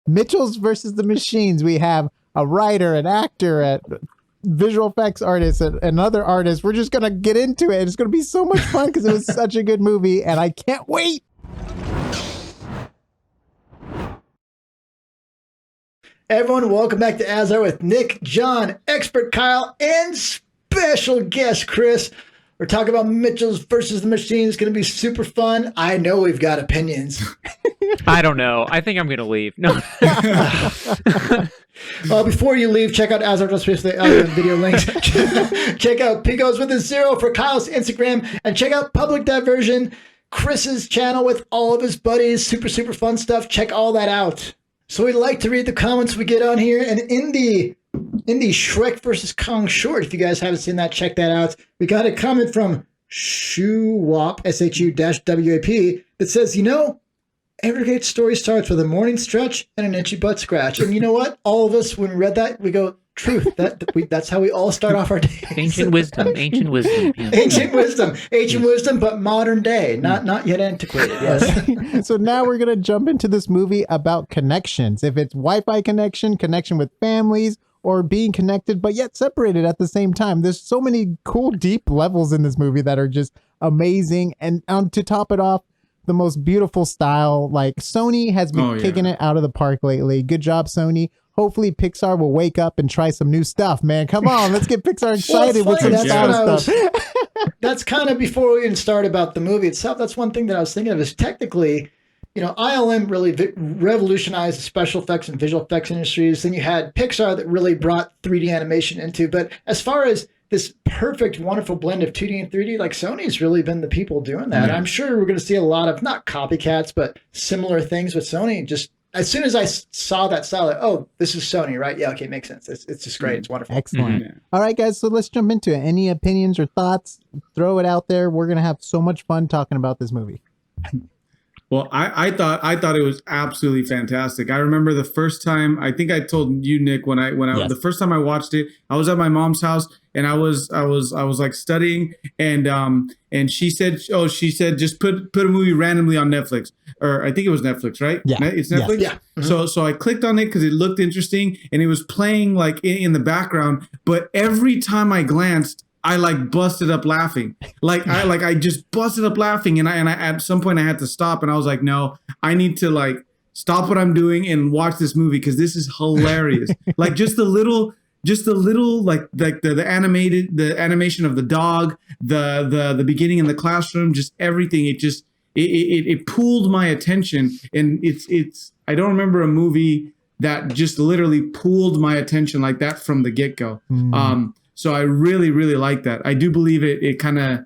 Mitchell's versus the Machines. We have a writer, an actor, a visual effects artist, and another artist. We're just going to get into it. It's going to be so much fun because it was such a good movie, and I can't wait. Everyone, welcome back to AsArt with Nick, John, expert Kyle, and special guest Chris. We're talking about Mitchell's versus the Machines. It's going to be super fun. I know we've got opinions. I don't know. I think I'm going to leave. No. Before you leave, check out AsArt video links. Check out Picos with a zero for Kyle's Instagram, and check out Public Diversion, Chris's channel with all of his buddies. Super, super fun stuff. Check all that out. So we like to read the comments we get on here, and in the Shrek versus Kong short, if you guys haven't seen that, check that out. We got a comment from Shuwap, SHU-WAP, that says, every great story starts with a morning stretch and an itchy butt scratch. And you know what? All of us, when we read that, we go, truth. That's how we all start off our days. Ancient wisdom. Yeah. Ancient wisdom, but modern day, not yet antiquated. Yes. So now we're gonna jump into this movie about connections. If it's Wi-Fi connection with families, or being connected but yet separated at the same time. There's so many cool, deep levels in this movie that are just amazing. And to top it off, the most beautiful style. Like, Sony has been kicking it out of the park lately. Good job, Sony. Hopefully Pixar will wake up and try some new stuff, man. Come on, let's get Pixar excited with some style stuff. That's kind of before we even start about the movie itself. That's one thing that I was thinking of is technically, ILM really revolutionized the special effects and visual effects industries. Then you had Pixar that really brought 3D animation into. But as far as this perfect, wonderful blend of 2D and 3D, like, Sony's really been the people doing that. I'm sure we're going to see a lot of, not copycats, but similar things with Sony. Just as soon as I saw that style, like, oh, this is Sony, right? Yeah, okay, makes sense. It's just great. It's wonderful. Excellent. Mm-hmm. All right, guys, so let's jump into it. Any opinions or thoughts? Throw it out there. We're going to have so much fun talking about this movie. Well, I thought it was absolutely fantastic. I remember the first time, I think I told you, Nick, when the first time I watched it, I was at my mom's house and I was like studying, and she said just put a movie randomly on Netflix, or I think it was Netflix, right? Yeah, it's Netflix. Yeah. Mm-hmm. So I clicked on it because it looked interesting and it was playing like in the background, but every time I glanced, I like busted up laughing. I just busted up laughing, and I at some point I had to stop, and I was like, no, I need to like stop what I'm doing and watch this movie because this is hilarious. Like just the little like the animation of the dog, the beginning in the classroom, just everything. It pulled my attention, and it's I don't remember a movie that just literally pulled my attention like that from the get-go. So I really, really like that. I do believe it kind of,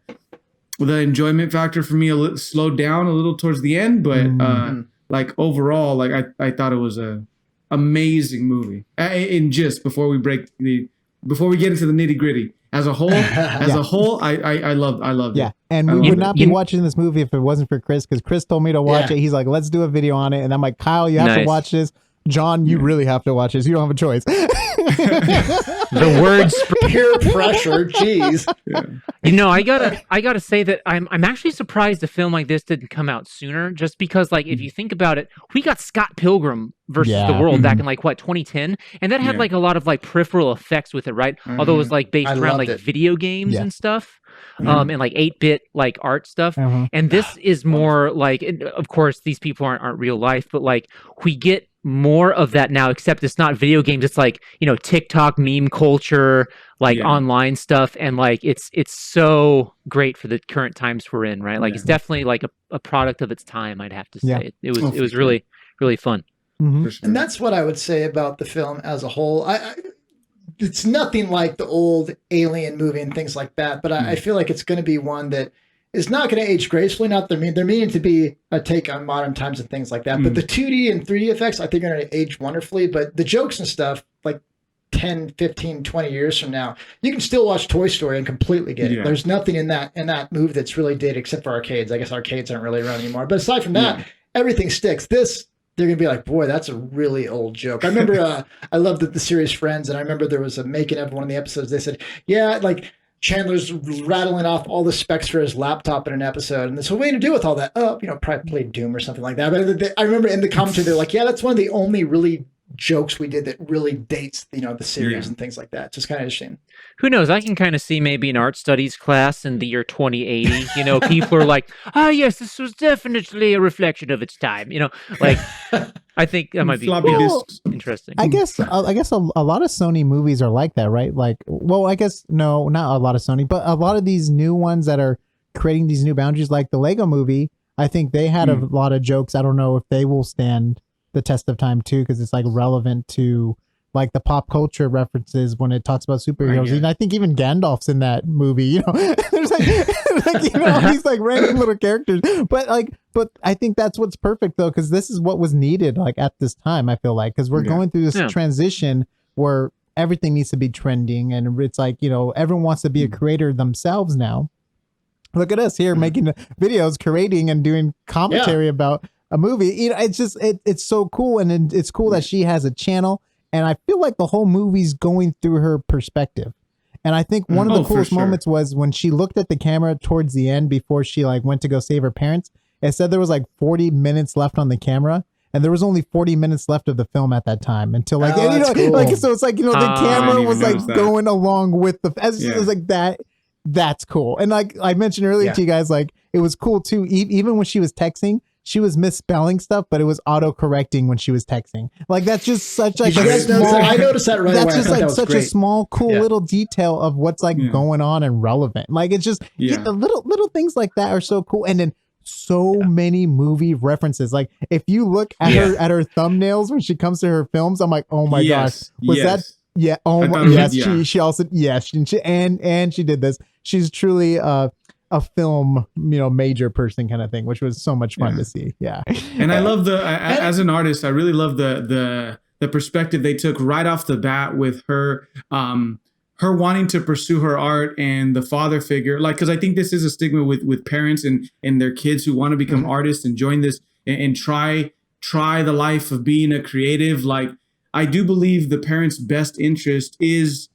the enjoyment factor for me slowed down a little towards the end, but like overall, like I thought it was a amazing movie. And just before we get into the nitty gritty, as a whole, I loved it. Yeah, and we would not be watching this movie if it wasn't for Chris, because Chris told me to watch it. He's like, let's do a video on it, and I'm like, Kyle, you have to watch this. John, you really have to watch this. You don't have a choice. The words peer pressure, jeez. I gotta say that I'm actually surprised a film like this didn't come out sooner. Just because, like, if you think about it, we got Scott Pilgrim versus the World back in 2010, and that had like a lot of like peripheral effects with it, right? Although it was like based around like video games and stuff. And like 8-bit like art stuff. And this is more like, of course, these people aren't real life, but like we get more of that now, except it's not video games. It's like, TikTok meme culture, like online stuff. And like, it's so great for the current times we're in, right? Like it's definitely like a product of its time, I'd have to say. It was really, really fun. And that's what I would say about the film as a whole. It's nothing like the old Alien movie and things like that, but I feel like it's going to be one that is not going to age gracefully. Not they're meaning to be a take on modern times and things like that. But the 2D and 3D effects, I think, are going to age wonderfully. But the jokes and stuff, like 10, 15, 20 years from now, you can still watch Toy Story and completely get it. There's nothing in that movie that's really dated except for arcades. I guess arcades aren't really around anymore. But aside from that, everything sticks. They're going to be like, boy, that's a really old joke. I remember, I loved the series Friends, and I remember there was a making of one of the episodes. They said, like, Chandler's rattling off all the specs for his laptop in an episode, and so what are we going to do with all that? Oh, probably play Doom or something like that. But I remember in the commentary, they're like, yeah, that's one of the only really jokes we did that really dates, the series and things like that. It's just kind of interesting. Who knows? I can kind of see maybe an art studies class in the year 2080. People are like, "Ah, yes, this was definitely a reflection of its time." Like I think that might be interesting. I guess a lot of Sony movies are like that, right? Like, well, I guess no, not a lot of Sony, but a lot of these new ones that are creating these new boundaries, like the Lego movie. I think they had a lot of jokes. I don't know if they will stand the test of time too, because it's like relevant to like the pop culture references when it talks about superheroes. And I think even Gandalf's in that movie. There's like all these like random little characters. But I think that's what's perfect though, because this is what was needed like at this time. I feel like because we're going through this transition where everything needs to be trending, and it's like everyone wants to be a creator themselves now. Look at us here making videos, curating, and doing commentary about a movie. It's just it's so cool, and it's cool that she has a channel. And I feel like the whole movie's going through her perspective. And I think one of the coolest moments was when she looked at the camera towards the end before she like went to go save her parents. It said there was like 40 minutes left on the camera, and there was only 40 minutes left of the film at that time until like cool. Like so it's like the camera was like going along with the it was like that. That's cool. And like I mentioned earlier to you guys, like it was cool too. Even when she was texting, she was misspelling stuff, but it was auto correcting when she was texting. Like that's just such like I noticed that right away. That's just like such a small, cool little detail of what's like going on and relevant. Like it's just the little things like that are so cool. And then so many movie references. Like if you look at her thumbnails when she comes to her films, I'm like, oh my gosh, was that? Yeah. Oh my. Yes. She also and she did this. She's truly a film, major person kind of thing, which was so much fun to see. Yeah. And I love as an artist, I really love the perspective they took right off the bat with her, her wanting to pursue her art and the father figure. Like, cause I think this is a stigma with parents and their kids who want to become artists and join this and try the life of being a creative. Like, I do believe the parents' best interest is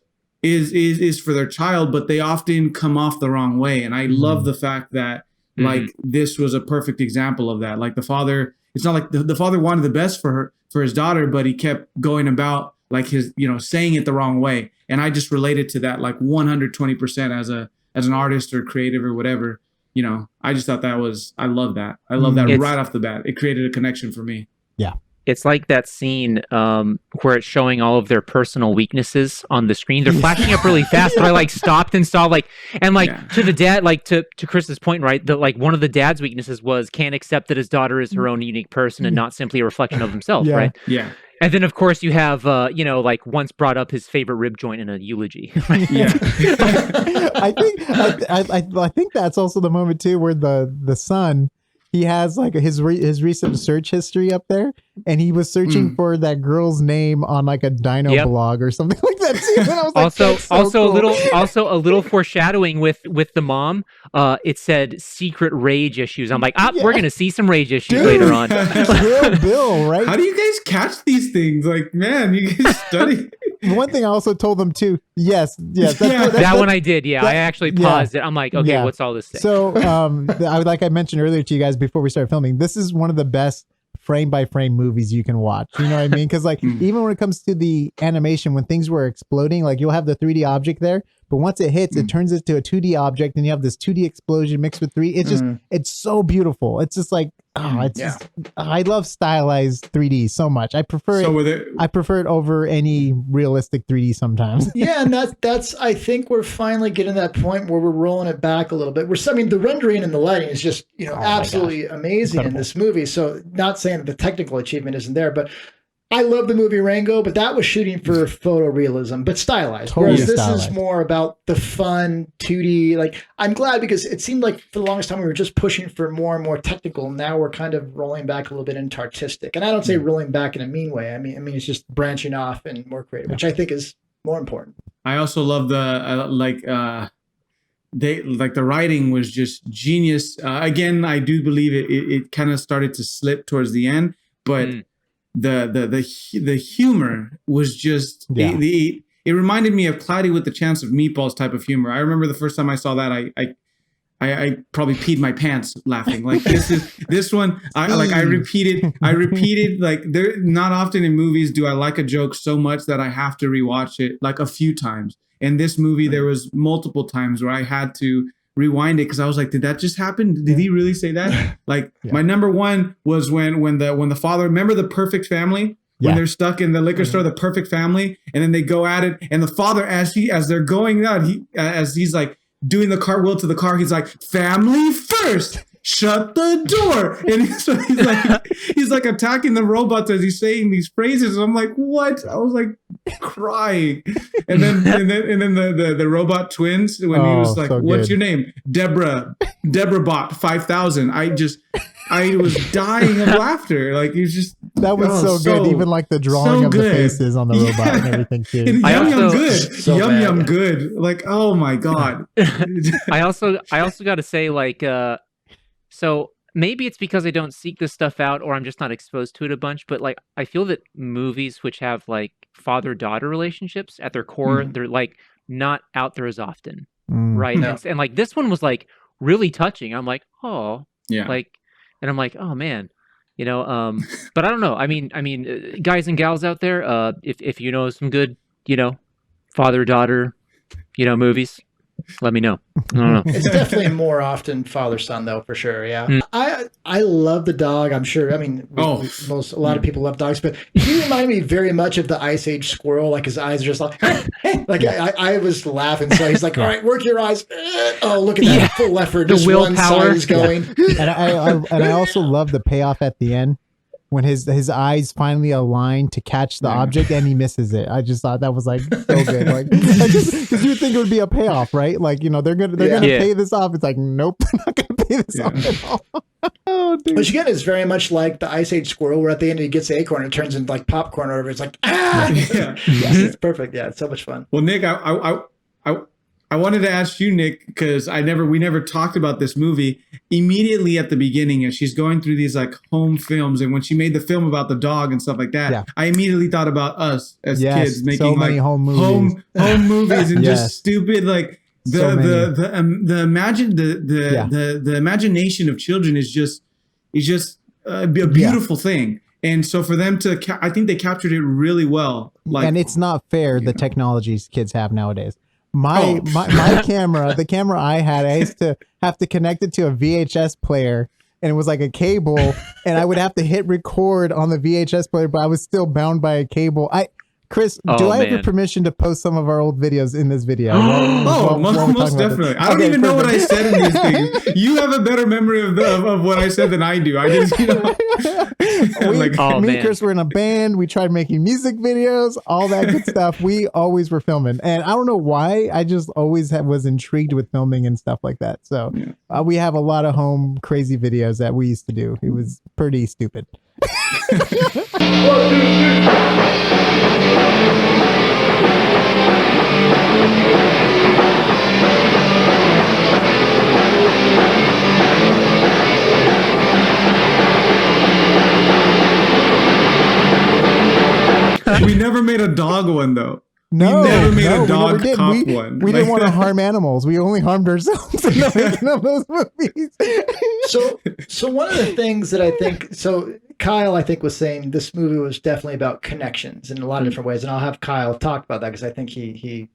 for their child, but they often come off the wrong way. And I love the fact that like this was a perfect example of that. Like the father, it's not like the father wanted the best for his daughter, but he kept going about like his, saying it the wrong way. And I just related to that like 120% as an artist or creative or whatever. I just thought I love that. I love that right off the bat. It created a connection for me. Yeah. It's like that scene where it's showing all of their personal weaknesses on the screen. They're flashing up really fast, but I like stopped and saw to the dad, like to Chris's point, right? That like one of the dad's weaknesses was can't accept that his daughter is her own unique person and not simply a reflection of himself, right? Yeah. And then of course you have like once brought up his favorite rib joint in a eulogy. Yeah. I think that's also the moment too where the son, he has like his recent search history up there, and he was searching for that girl's name on like a dino blog or something like that too. And I was like, also cool. a little foreshadowing with the mom. It said secret rage issues. I'm like, we're gonna see some rage issues later on. Bill, right? How do you guys catch these things? Like, man, you guys study. One thing I also told them too. Yes. That one I did. Yeah, I actually paused it. I'm like, okay, what's all this say? So, like I mentioned earlier to you guys before we started filming, this is one of the best frame by frame movies you can watch. You know what I mean? Because like even when it comes to the animation, when things were exploding, like you'll have the 3D object there, but once it hits, it turns into a 2D object, and you have this 2D explosion mixed with 3D. It's just it's so beautiful. It's just like I love stylized 3D so much. I prefer I prefer it over any realistic 3D sometimes. Yeah, and that's I think we're finally getting to that point where we're rolling it back a little bit. The rendering and the lighting is just absolutely amazing in this movie. So not saying that the technical achievement isn't there, but I love the movie Rango, but that was shooting for photorealism, but stylized. Whereas this is more about the fun 2D. Like, I'm glad because it seemed like for the longest time we were just pushing for more and more technical. Now we're kind of rolling back a little bit into artistic. And I don't say rolling back in a mean way. I mean it's just branching off and more creative, which I think is more important. I also love the the writing was just genius. Again, I do believe it kind of started to slip towards the end, but the humor was just it reminded me of Cloudy with the Chance of Meatballs type of humor. I remember the first time I saw that, I probably peed my pants laughing. Like this one, I repeated like there. Not often in movies do I like a joke so much that I have to rewatch it like a few times. In this movie, there was multiple times where I had to rewind it because I was like, did that just happen? Did he really say that? Like my number one was when the father, remember The Perfect Family? When they're stuck in the liquor store, The Perfect Family, and then they go at it, and the father, as they're going out, as he's like doing the cartwheel to the car, he's like, family first, shut the door. And so he's like attacking the robots as he's saying these phrases. And I'm like, what? I was like crying. And then the robot twins, when he was like, what's your name? Deborah Bot 5000. I was dying of laughter. Like it was just that was so good. Even like the drawing of the faces on the robot and everything too. And yum good. Good. Like, oh my God. I also got to say, like, so maybe it's because I don't seek this stuff out or I'm just not exposed to it a bunch, but like I feel that movies which have like father-daughter relationships at their core, they're like not out there as often. Right. No. And like this one was like really touching. I'm like, oh, yeah. Like, and I'm like, oh man, you know, but I don't know. I mean, guys and gals out there, if you know some good, you know, father-daughter, you know, movies, let me know. I don't know. It's definitely more often father-son though, for sure. Yeah. I love the dog. I'm sure. I mean, a lot of people love dogs, but he reminded me very much of the Ice Age squirrel. Like his eyes are just like, like I was laughing. So he's like, all right, work your eyes. Oh, look at that full effort. The just willpower one side is going. And I also love the payoff at the end when his eyes finally align to catch the object and he misses it. I just thought that was like so good. Like because you would think it would be a payoff, right? Like, you know, they're gonna pay this off. It's like, nope, they're not gonna pay this off at all. Oh, dude. Which again is very much like the Ice Age squirrel, where at the end he gets the acorn and it turns into like popcorn or whatever. It's like, it's perfect. Yeah, it's so much fun. Well, Nick, I wanted to ask you, Nick, because we never talked about this movie. Immediately at the beginning, as she's going through these like home films, and when she made the film about the dog and stuff like that, I immediately thought about us as kids making so like home movies and just stupid like the imagination of children is just a beautiful thing. And so for them to, I think they captured it really well. Like, and it's not fair the technologies kids have nowadays. My camera, the camera I had, I used to have to connect it to a VHS player, and it was like a cable, and I would have to hit record on the VHS player, but I was still bound by a cable. Chris, do I have your permission to post some of our old videos in this video? Most definitely. I don't even know what I said in these things. You have a better memory of what I said than I do. I just, you know. Me and Chris were in a band. We tried making music videos, all that good stuff. We always were filming. And I don't know why. I just always was intrigued with filming and stuff like that. So we have a lot of home crazy videos that we used to do. It was pretty stupid. We never made a dog one though. No, we never made a dog cop one. We didn't want to harm animals. We only harmed ourselves in the making of those movies. So one of the things that I think, Kyle, I think, was saying this movie was definitely about connections in a lot of different ways. And I'll have Kyle talk about that because I think he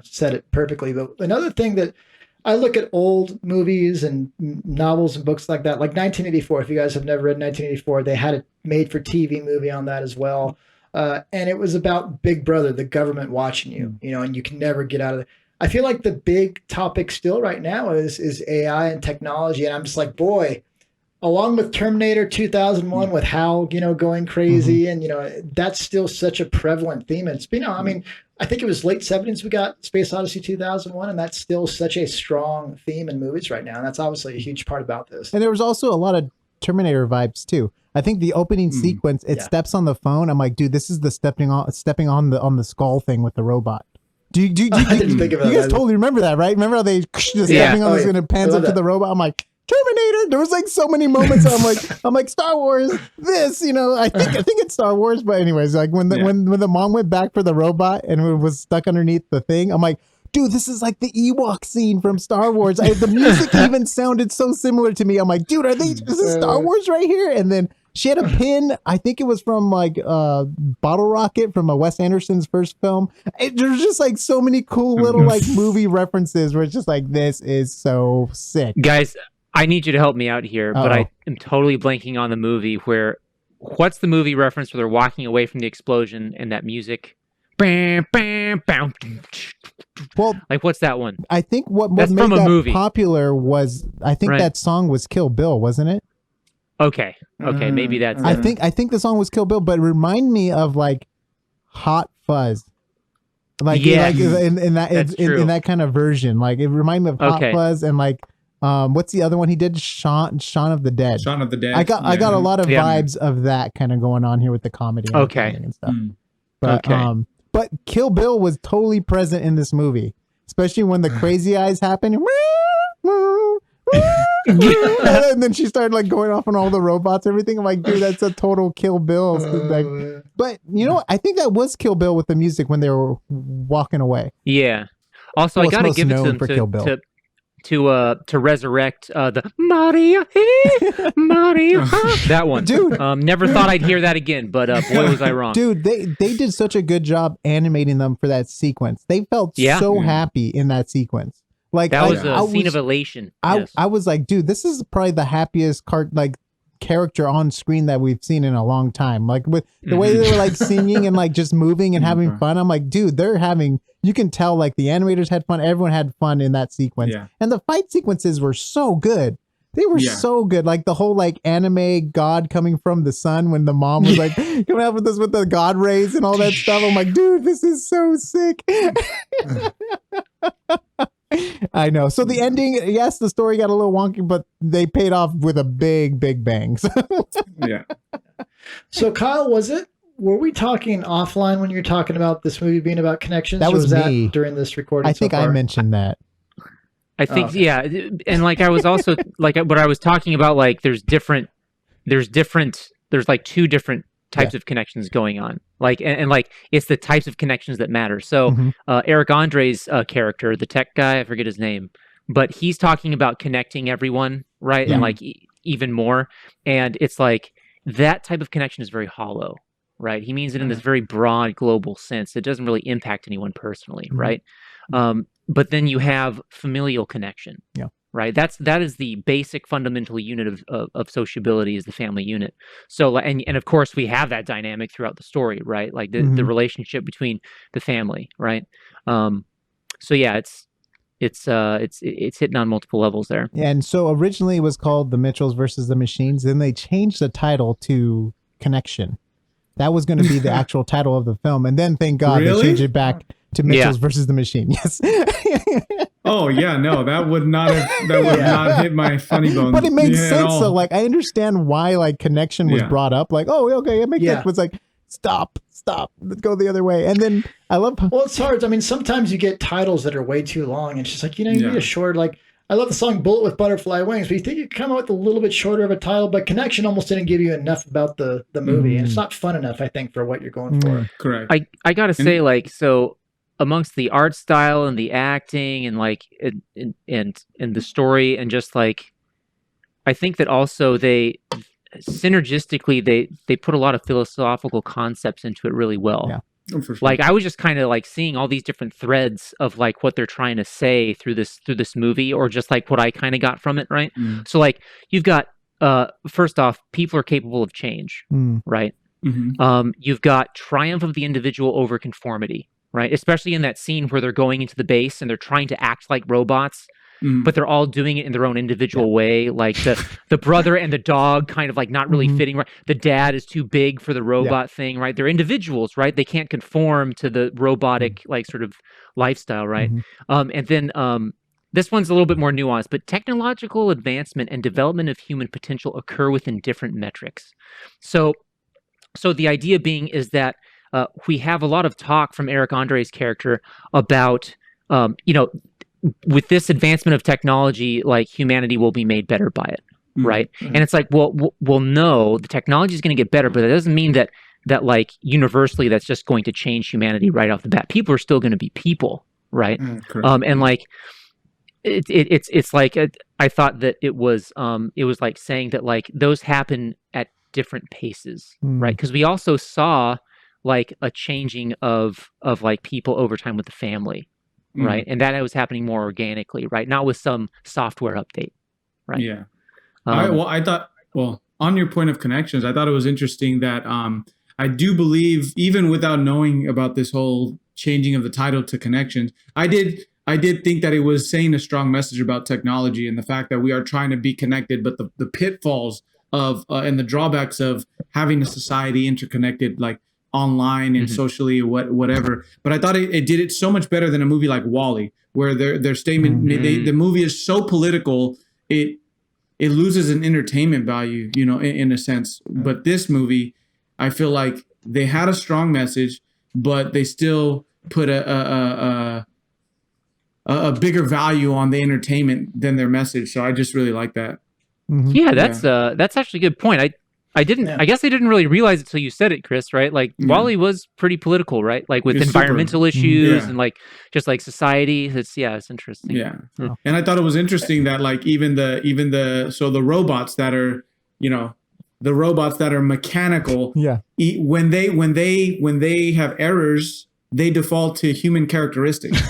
said it perfectly. But another thing that I look at old movies and novels and books like that, like 1984. If you guys have never read 1984, they had a made for TV movie on that as well. And it was about Big Brother, the government watching you, and you can never get out of it. I feel like the big topic still right now is AI and technology. And I'm just like, boy, along with Terminator 2001 with HAL, going crazy. And, that's still such a prevalent theme. And it's been, I mean, I think it was late 70s we got Space Odyssey 2001. And that's still such a strong theme in movies right now. And that's obviously a huge part about this. And there was also a lot of Terminator vibes too. I think the opening sequence, it steps on the phone. I'm like, dude, this is the stepping on the skull thing with the robot. Do you guys totally remember that, right? Remember how they just stepping on this and it pans up to the robot? I'm like, Terminator. There was like so many moments. I'm like Star Wars. This, I think it's Star Wars. But anyways, like when the mom went back for the robot and it was stuck underneath the thing, I'm like, dude, this is like the Ewok scene from Star Wars. The music even sounded so similar to me. I'm like, dude, is this Star Wars right here? And then she had a pin. I think it was from like Bottle Rocket from Wes Anderson's first film. There's just like so many cool little like movie references where it's just like, this is so sick. Guys, I need you to help me out here, but I am totally blanking on the movie what's the movie reference where they're walking away from the explosion and that music? Bam, bam, bam. Well, like what's that one? I think what made from a that movie. popular was, I think that song was Kill Bill, wasn't it? Okay, maybe that's I think the song was Kill Bill, but remind me of like Hot Fuzz. Like in that kind of version. Like it reminded me of Hot Fuzz and like what's the other one he did? Shaun of the Dead. Shaun of the Dead. I got a lot of vibes of that kind of going on here with the comedy and stuff. But Kill Bill was totally present in this movie, especially when the crazy eyes happened. And then she started like going off on all the robots, everything. I'm like, dude, that's a total Kill Bill. But you know what? I think that was Kill Bill with the music when they were walking away. Yeah. Also, I gotta give it to them to resurrect the Maria, Maria. That one, dude. Never thought I'd hear that again, but boy, was I wrong. Dude, they did such a good job animating them for that sequence. They felt so happy in that sequence. Like that was a scene of elation. I was like, dude, this is probably the happiest character on screen that we've seen in a long time. Like with the way they were like singing and like just moving and having fun. I'm like, dude, you can tell like the animators had fun. Everyone had fun in that sequence. Yeah. And the fight sequences were so good. They were so good. Like the whole like anime god coming from the sun when the mom was like coming up with this with the god rays and all that stuff. I'm like, dude, this is so sick. I know. So the ending, yes, the story got a little wonky, but they paid off with a big, big bang. Yeah. So Kyle, were we talking offline when you were talking about this movie being about connections? That was me. That during this recording? I think I mentioned that. I think, yeah. And like, I was also like, what I was talking about, like, there's like two different types of connections going on. Like, and like, it's the types of connections that matter. So Eric Andre's character, the tech guy, I forget his name, but he's talking about connecting everyone, right? And like even more. And it's like, that type of connection is very hollow, right? He means it in this very broad global sense. It doesn't really impact anyone personally, right? But then you have familial connection, right? That is the basic fundamental unit of sociability, is the family unit. So, and of course we have that dynamic throughout the story, right? Like the relationship between the family, right? So yeah, it's hitting on multiple levels there. Yeah, and so originally it was called The Mitchells versus the Machines. Then they changed the title to Connection. That was going to be the actual title of the film, and then thank God they changed it back to Mitchells versus the Machine. Yes. Oh yeah, no, that would not not hit my funny bone. But it made sense. So like, I understand why like Connection was brought up. Like, oh, okay, it makes sense. But it's like, stop, let's go the other way. And then I love. Well, it's hard. I mean, sometimes you get titles that are way too long, and it's just like, you need a short. Like, I love the song "Bullet with Butterfly Wings," but you think you come out with a little bit shorter of a title. But Connection almost didn't give you enough about the movie, and it's not fun enough, I think, for what you're going for. Correct. I gotta say, like, so amongst the art style and the acting and like and the story and just like, I think that also they synergistically they put a lot of philosophical concepts into it really well. Yeah. Oh, for sure. Like, I was just kind of like seeing all these different threads of like what they're trying to say through this movie, or just like what I kind of got from it, right? So like, you've got first off, people are capable of change, right? You've got triumph of the individual over conformity, right? Especially in that scene where they're going into the base and they're trying to act like robots, but they're all doing it in their own individual way. Like the brother and the dog kind of like not really fitting right. The dad is too big for the robot thing, right? They're individuals, right? They can't conform to the robotic like sort of lifestyle, right? And then this one's a little bit more nuanced, but technological advancement and development of human potential occur within different metrics. So the idea being is that we have a lot of talk from Eric Andre's character about, with this advancement of technology, like humanity will be made better by it, right? And it's like, well, no, the technology is going to get better, but that doesn't mean that like universally that's just going to change humanity right off the bat. People are still going to be people, right? And like it's like I thought that it was like saying that like those happen at different paces, right? Because we also saw like a changing of like people over time with the family, right? And that was happening more organically, right? Not with some software update, right? Yeah. I thought, on your point of connections, I thought it was interesting that I do believe, even without knowing about this whole changing of the title to Connections, I did think that it was saying a strong message about technology and the fact that we are trying to be connected, but the pitfalls of and the drawbacks of having a society interconnected, like online and socially, whatever. But I thought it did it so much better than a movie like WALL-E, where their statement, the movie is so political, it loses an entertainment value, in a sense. But this movie, I feel like they had a strong message, but they still put a bigger value on the entertainment than their message. So I just really like that. Yeah, that's actually a good point. I guess I didn't really realize it till you said it, Chris, right? Like WALL-E was pretty political, right? Like with environmental issues and like just like society. It's interesting. Yeah. And I thought it was interesting that like even the robots that are, the robots that are mechanical, when they have errors, they default to human characteristics.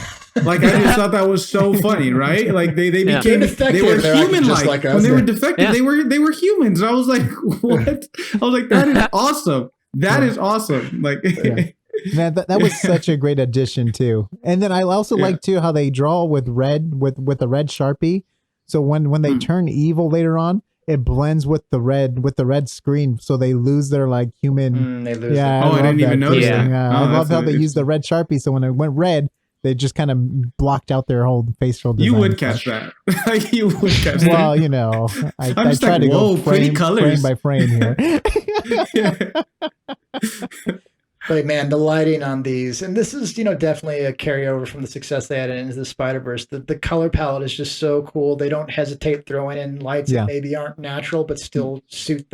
Like I just thought that was so funny, right? Like they became they were human like when they were defective, they were humans. I was like, what? I was like, that is awesome. That is awesome. Like man, that was such a great addition too. And then I also like too how they draw with red with the red Sharpie. So when they turn evil later on, it blends with the red screen, so they lose their like human. They lose I didn't even notice that. I love how they use the red Sharpie. So when it went red, they just kind of blocked out their whole facial design. You would catch that. You would catch that. Well, I try to go frame by frame here. But man, the lighting on these, and this is, definitely a carryover from the success they had in Into the Spider-Verse. The color palette is just so cool. They don't hesitate throwing in lights that maybe aren't natural, but still suit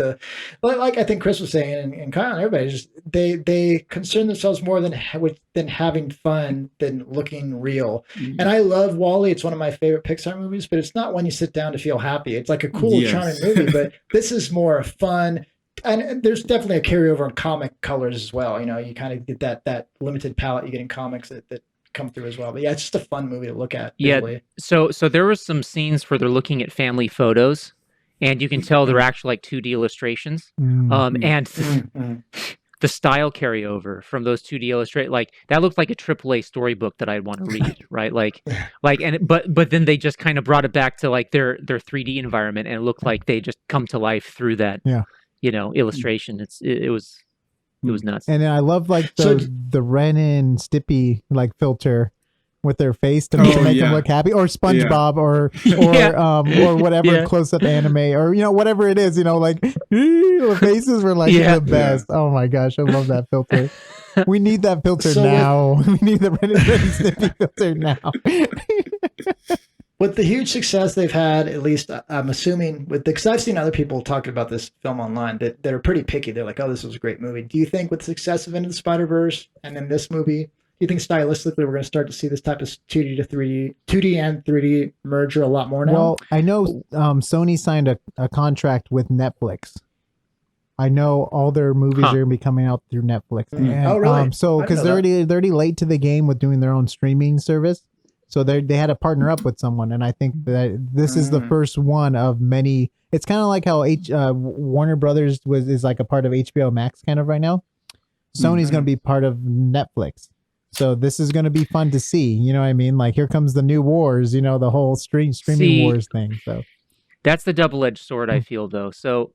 like I think Chris was saying, and Kyle and everybody, just they concern themselves more than having fun than looking real. And I love WALL-E. It's one of my favorite Pixar movies, but it's not one you sit down to feel happy. It's like a cool, charming movie, but this is more fun. And there's definitely a carryover in comic colors as well. You kind of get that limited palette you get in comics that come through as well. But it's just a fun movie to look at. Visually. Yeah. So there were some scenes where they're looking at family photos, and you can tell they're actually like 2D illustrations. And the style carryover from those 2D illustrate, like that looked like a AAA storybook that I'd want to read, right? But then they just kind of brought it back to like their 3D environment, and it looked like they just come to life through that. Yeah. Illustration. It was nuts. And I love like the Ren and Stimpy like filter with their face to make them look happy, or SpongeBob or whatever close up anime, or whatever it is, like the faces were like the best. Oh my gosh, I love that filter. We need that filter now. We need the Ren and Stimpy filter now. With the huge success they've had, at least I'm assuming, because I've seen other people talking about this film online that are pretty picky. They're like, "Oh, this was a great movie." Do you think with the success of Into the Spider-Verse and then this movie, do you think stylistically we're going to start to see this type of 2D to 3D, 2D and 3D merger a lot more now? Well, I know Sony signed a contract with Netflix. I know all their movies are going to be coming out through Netflix. And, oh, really? So because they're already late to the game with doing their own streaming service. So they had to partner up with someone, and I think that this is the first one of many. It's kind of like how Warner Brothers is like a part of HBO Max kind of right now. Sony's going to be part of Netflix, so this is going to be fun to see. You know what I mean? Like here comes the new wars. The whole streaming wars thing. So that's the double-edged sword. I feel though. So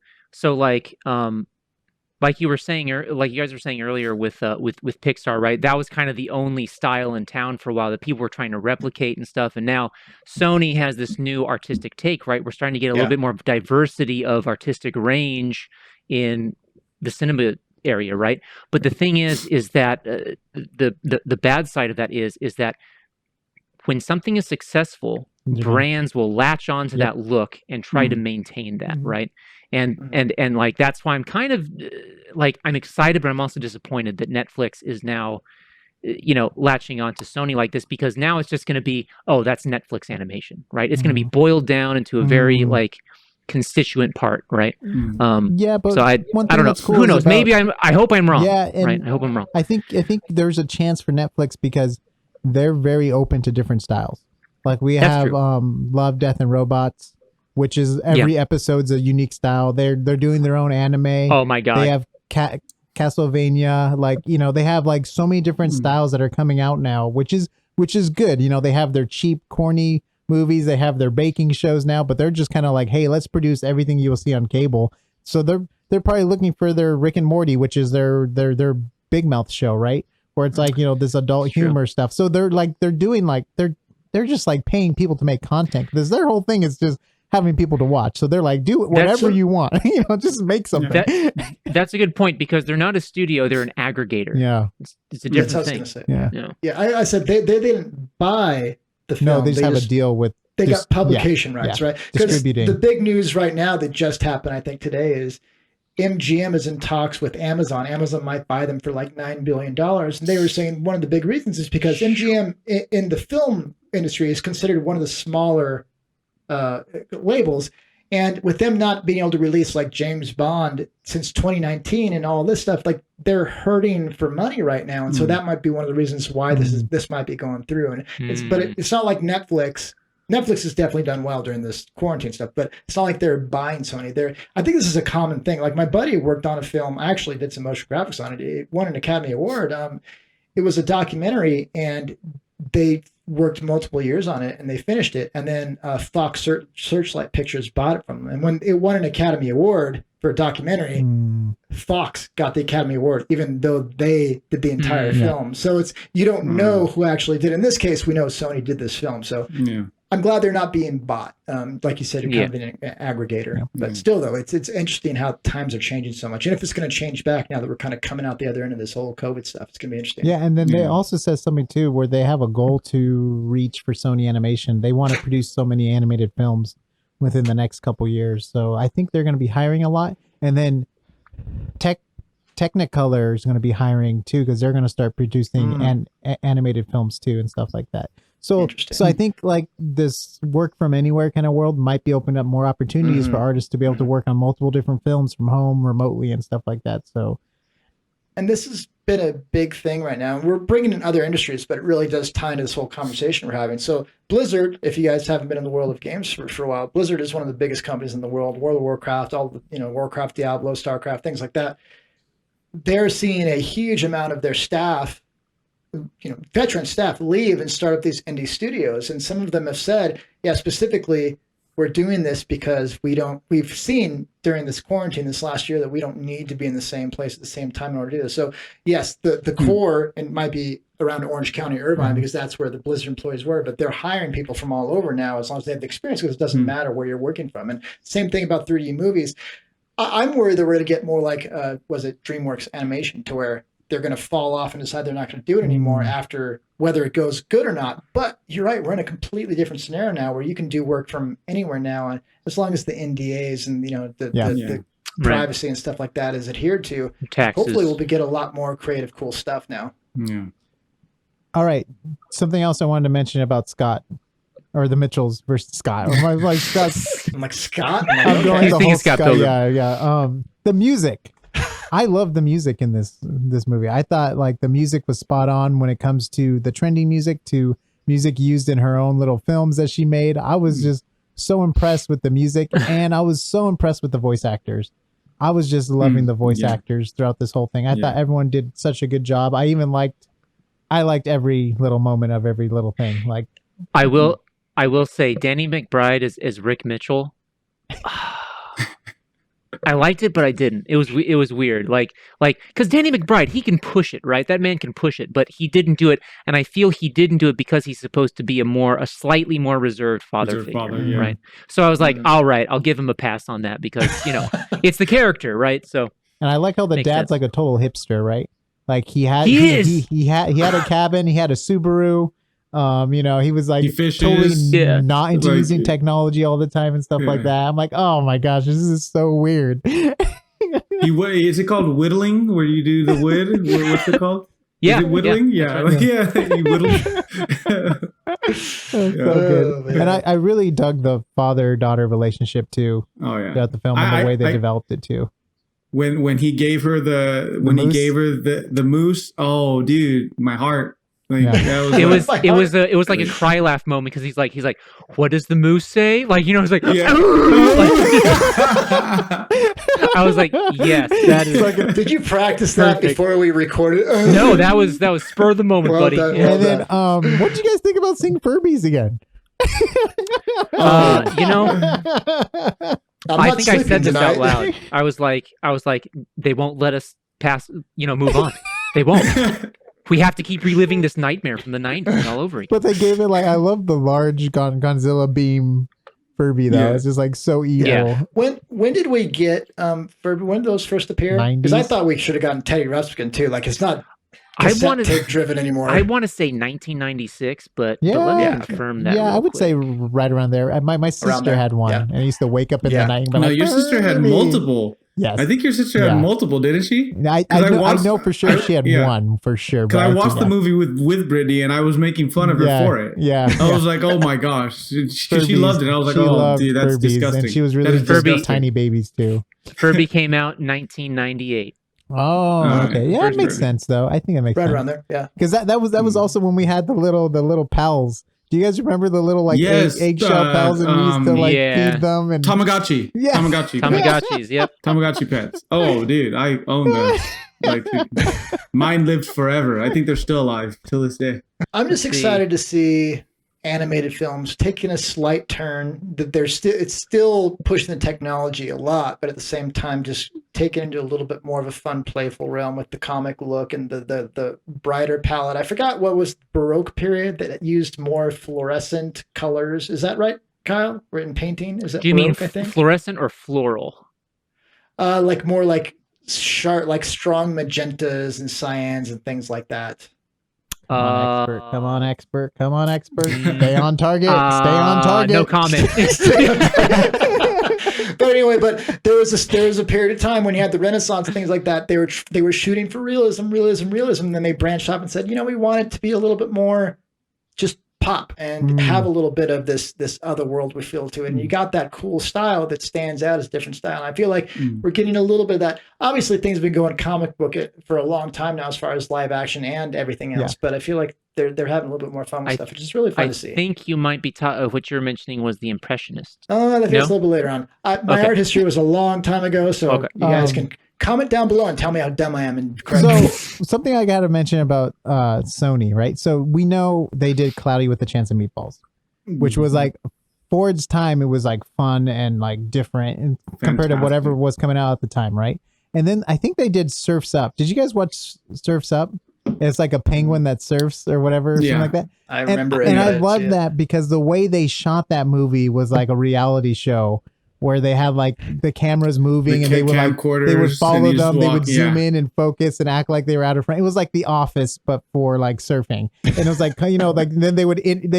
like you were saying, like you guys were saying earlier with Pixar, right? That was kind of the only style in town for a while that people were trying to replicate and stuff. And now Sony has this new artistic take, right? We're starting to get a little bit more diversity of artistic range in the cinema area, right? But the thing is that the bad side of that is that when something is successful, brands will latch on to that look and try to maintain that, right? And like that's why I'm kind of like I'm excited, but I'm also disappointed that Netflix is now latching on to Sony like this, because now it's just going to be, oh, that's Netflix animation, right? It's going to be boiled down into a very like constituent part, right? But so I don't know. Cool Who knows? Maybe I hope I'm wrong. Yeah, right. I hope I'm wrong. I think there's a chance for Netflix because they're very open to different styles. Like we have Love, Death, and Robots, which is every episode's a unique style. They're doing their own anime. Oh my god! They have Castlevania, like they have like so many different styles that are coming out now, which is good. They have their cheap, corny movies. They have their baking shows now, but they're just kind of like, hey, let's produce everything you will see on cable. So they're probably looking for their Rick and Morty, which is their Big Mouth show, right? Where it's like this adult humor stuff. So they're just like paying people to make content, because their whole thing is just having people to watch. So they're like, do whatever you want, just make something. That's a good point, because they're not a studio, they're an aggregator. Yeah. It's a different thing. Say. Yeah. I said they didn't buy the film. No, they just have a deal with. They got publication rights, right? Distributing. The big news right now that just happened, I think today, is MGM is in talks with Amazon. Amazon might buy them for like $9 billion. And they were saying one of the big reasons is because MGM in the film industry is considered one of the smaller labels. And with them not being able to release like James Bond since 2019 and all this stuff, like they're hurting for money right now. And so that might be one of the reasons why this might be going through. And it's not like Netflix. Netflix has definitely done well during this quarantine stuff, but it's not like they're buying Sony. I think this is a common thing. Like my buddy worked on a film. I actually did some motion graphics on it. It won an Academy Award. It was a documentary, and they worked multiple years on it, and they finished it. And then Fox Searchlight Pictures bought it from them. And when it won an Academy Award for a documentary, Fox got the Academy Award, even though they did the entire film. So you don't know who actually did. In this case, we know Sony did this film. So I'm glad they're not being bought. Like you said, you're kind of an aggregator. But still, though, it's interesting how times are changing so much. And if it's going to change back now that we're kind of coming out the other end of this whole COVID stuff, it's going to be interesting. Yeah, and then they also said something, too, where they have a goal to reach for Sony Animation. They want to produce so many animated films within the next couple years. So I think they're going to be hiring a lot. And then Technicolor is going to be hiring, too, because they're going to start producing animated films, too, and stuff like that. So I think like this work from anywhere kind of world might be opening up more opportunities for artists to be able to work on multiple different films from home remotely and stuff like that. So, and this has been a big thing right now. We're bringing in other industries, but it really does tie into this whole conversation we're having. So Blizzard, if you guys haven't been in the world of games for a while, Blizzard is one of the biggest companies in the world. World of Warcraft, all the, Warcraft, Diablo, StarCraft, things like that. They're seeing a huge amount of their staff, veteran staff, leave and start up these indie studios. And some of them have said, specifically, we're doing this because we've seen during this quarantine this last year that we don't need to be in the same place at the same time in order to do this. So yes, the core, and might be around Orange County, Irvine, because that's where the Blizzard employees were, but they're hiring people from all over now as long as they have the experience, because it doesn't matter where you're working from. And same thing about 3D movies. I'm worried that we're going to get more like, was it DreamWorks Animation, to where they're going to fall off and decide they're not going to do it anymore after whether it goes good or not. But you're right. We're in a completely different scenario now where you can do work from anywhere now. And as long as the NDAs and, the privacy and stuff like that is adhered to, hopefully we'll get a lot more creative, cool stuff now. Yeah. All right. Something else I wanted to mention about Scott, or the Mitchells versus Scott. I'm like Scott. I'm like Scott. I'm going the whole Scott. Yeah. The music. I love the music in this movie. I thought like the music was spot on when it comes to the trending music, to music used in her own little films that she made. I was just so impressed with the music, and I was so impressed with the voice actors. I was just loving the voice actors throughout this whole thing. I thought everyone did such a good job. I liked every little moment of every little thing. Like I will say Danny McBride is Rick Mitchell. I liked it, but I didn't. It was weird. Like, because Danny McBride, he can push it, right? That man can push it, but he didn't do it. And I feel he didn't do it because he's supposed to be a slightly more reserved father figure, right? So I was like, all right, I'll give him a pass on that because, it's the character, right? So. And I like how the dad's like a total hipster, right? Like he had a cabin, he had a Subaru. He was like He fishes. totally Yeah. not into Like- using technology all the time and stuff like Yeah. that. I'm like, oh my gosh, this is so weird. Is it called whittling, where you do the wood? What's it called? Yeah, Is it whittling? Yeah. that's Yeah. You whittle. So good. man. And I really dug the father-daughter relationship too Oh yeah. throughout the film and the way they developed it too. When he gave her the moose. Oh, dude, my heart. Like, Yeah. that was It like- was it was like a cry laugh moment because he's like, what does the moose say? Like, it's like, Yeah. I was like, yes, that is. Did you practice that Perfect. before we recorded? No, that was spur of the moment, Well buddy. done. Yeah. And then, what did you guys think about seeing Furbies again? I'm I not think I sleeping said this tonight. out loud. I was like, they won't let us pass, move on. They won't. We have to keep reliving this nightmare from the 90s all over again. But they gave it I love the large Godzilla beam Furby though. Yeah. It's just so evil. Yeah. When did we get Furby? When did those first appear? Because I 90s? thought we should have gotten Teddy Ruxpin too. It's not I cassette wanted, tape driven anymore. I want to say 1996, but Yeah. let me Yeah. confirm that. Yeah, I real would quick. say right around there. My sister there. had one, Yeah. and I used to wake up in Yeah. the night and be No, like, your sister had "Furby." multiple. Yes, I think your sister had Yeah. multiple, didn't she? I 'Cause I watched- know for sure she had yeah. one for sure. Because but I watched the forgot. movie with Brittany, and I was making fun of her Yeah, for it. Yeah, I was like, "Oh my gosh," she Furbies. loved it. I was like, She "Oh, loved dude, that's Furbies, disgusting." And she was That really is into Furby. those tiny babies too. Furby came out in 1998. Oh, Alright, okay, yeah, it first makes Furby. sense though. I think it makes right sense around there. Yeah. because that was also when we had the little pals. Do you guys remember the little Yes, eggshell pals, and we used to yeah. feed them and Tamagotchi. Yeah. Tamagotchis, yep. Tamagotchi pets. Oh, dude, I own those. Mine lived forever. I think they're still alive till this day. I'm just See. excited to see animated films taking a slight turn. That it's still pushing the technology a lot, but at the same time, just taking into a little bit more of a fun, playful realm with the comic look and the brighter palette. I forgot what was Baroque period that used more fluorescent colors. Is that right, Kyle? Written painting? Is that Do you mean Baroque? I think fluorescent or floral? more sharp, strong magentas and cyans and things like that. Come on, expert. Come on, expert. Stay on target. Stay on Uh, target. No comment. But anyway, there was a period of time when you had the Renaissance and things like that. They were shooting for realism. And then they branched off and said, we want it to be a little bit more just pop and have a little bit of this other world we feel to it. And you got that cool style that stands out as different style. And I feel like we're getting a little bit of that. Obviously, things have been going comic book it for a long time now as far as live action and everything else. Yeah. But I feel like they're having a little bit more fun with stuff, which is really fun I to see. think you might be what you were mentioning was the Impressionist. Oh, that's No? a little bit later on. My Okay. art history was a long time ago, so Okay. you guys can comment down below and tell me how dumb I am and correct So me. something I got to mention about Sony, right? So we know they did Cloudy with a Chance of Meatballs, which was for its time, it was fun and different and compared to whatever Fantastic. was coming out at the time, right? And then I think they did Surf's Up. Did you guys watch Surf's Up? It's like a penguin that surfs or whatever, or something Yeah. like that. I remember it. And I but love yeah. that because the way they shot that movie was like a reality show where they had the cameras moving and they would they would camcorders, follow and you just them. They would walk- zoom yeah. in and focus and act like they were out of frame. It was like The Office, but for surfing. And it was then they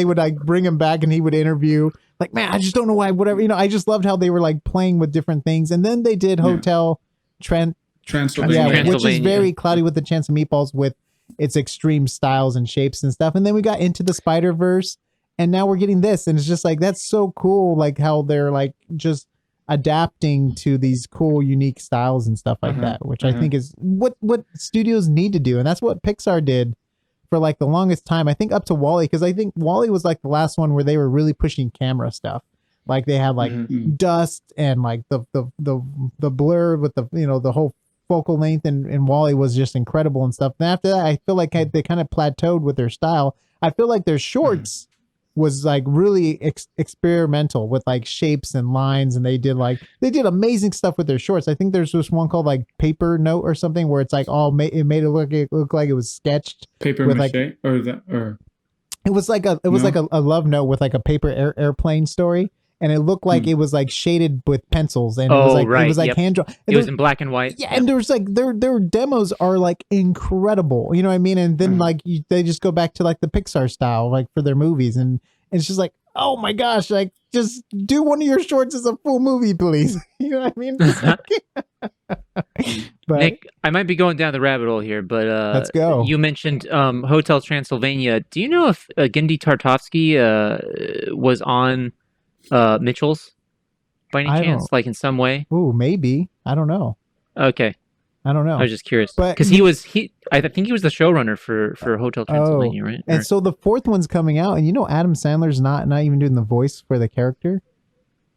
would bring him back and he would interview man, I just don't know why, whatever. I just loved how they were playing with different things. And then they did Hotel Transylvania. which is Transylvania. very Cloudy with a Chance of Meatballs with its extreme styles and shapes and stuff. And then we got into the Spider-Verse and now we're getting this. And it's just that's so cool. How they're just adapting to these cool, unique styles and stuff like that, which I think is what studios need to do. And that's what Pixar did for the longest time. I think up to Wall-E, because I think Wall-E was the last one where they were really pushing camera stuff. They had dust and the blur with the whole focal length and Wall-E was just incredible and stuff. And after that, I feel like they kind of plateaued with their style. I feel like their shorts was really experimental with shapes and lines, and they did amazing stuff with their shorts. I think there's this one called Paper Note or something where it's it made it look like it was sketched Paper with, mache or it was like a love note with a paper airplane story. and it looked like it was like shaded with pencils, and it was like it was like yep. hand drawn. It was in black and white. Yeah, and there was like their demos are like incredible. You know what I mean? And then like they just go back to like the Pixar style, like for their movies, and it's just like, oh my gosh, like just do one of your shorts as a full movie, please. You know what I mean? But, Nick, I might be going down the rabbit hole here, but let's go. You mentioned Hotel Transylvania. Do you know if Gendy Tartovsky was on Mitchell's by any chance, like in some way? Ooh, maybe. I don't know. Okay. I don't know. I was just curious But because I think he was the showrunner for Hotel Transylvania, right? And so the fourth one's coming out, and you know Adam Sandler's not even doing the voice for the character.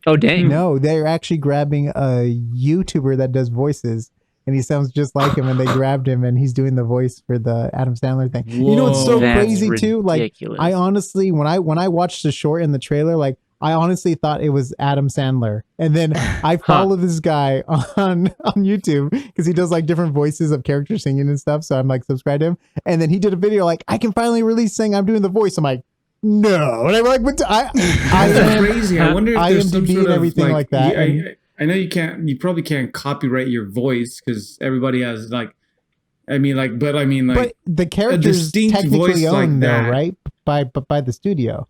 Oh dang! No, they're actually grabbing a YouTuber that does voices, and he sounds just like him, and they grabbed him, and he's doing the voice for the Adam Sandler thing. Whoa. You know what's so That's crazy too? Like ridiculous. I honestly, when I watched the short in the trailer, like I honestly thought it was Adam Sandler, and then I follow this guy on YouTube because he does like different voices of characters singing and stuff. So I'm like subscribed to him, and then he did a video like I can finally release saying I'm doing the voice. I'm like, no, and I'm like, but That's crazy. I wonder if there's some IMDb sort and of everything like that. I know you probably can't copyright your voice because everybody has like, but the character's distinct technically voice like owned though, that. right? By the studio.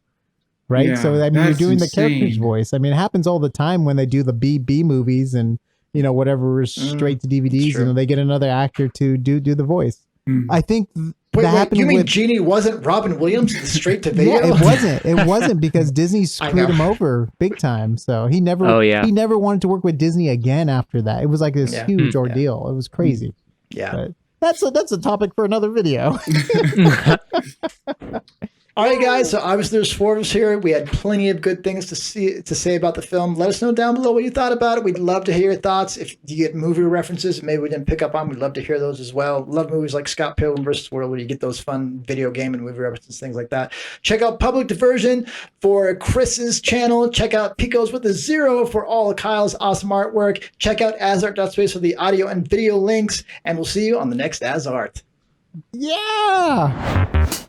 Right. Yeah, So I mean you're that's doing the character's insane. voice. I mean it happens all the time when they do the B movies and you know whatever is straight to DVDs and they get another actor to do the voice. I think Wait, happened you mean with Genie wasn't Robin Williams straight to video? Yeah, it wasn't because Disney screwed him over big time. So he never he never wanted to work with Disney again after that. It was like this huge ordeal. It was crazy. Yeah. But that's a topic for another video. All right, guys. So obviously there's four of us here. We had plenty of good things to say about the film. Let us know down below what you thought about it. We'd love to hear your thoughts. If you get movie references maybe we didn't pick up on, we'd love to hear those as well. Love movies like Scott Pilgrim vs. World where you get those fun video game and movie references, things like that. Check out Public Diversion for Chris's channel. Check out Picos with a Zero for all of Kyle's awesome artwork. Check out AsArt.space for the audio and video links. And we'll see you on the next AsArt. Yeah.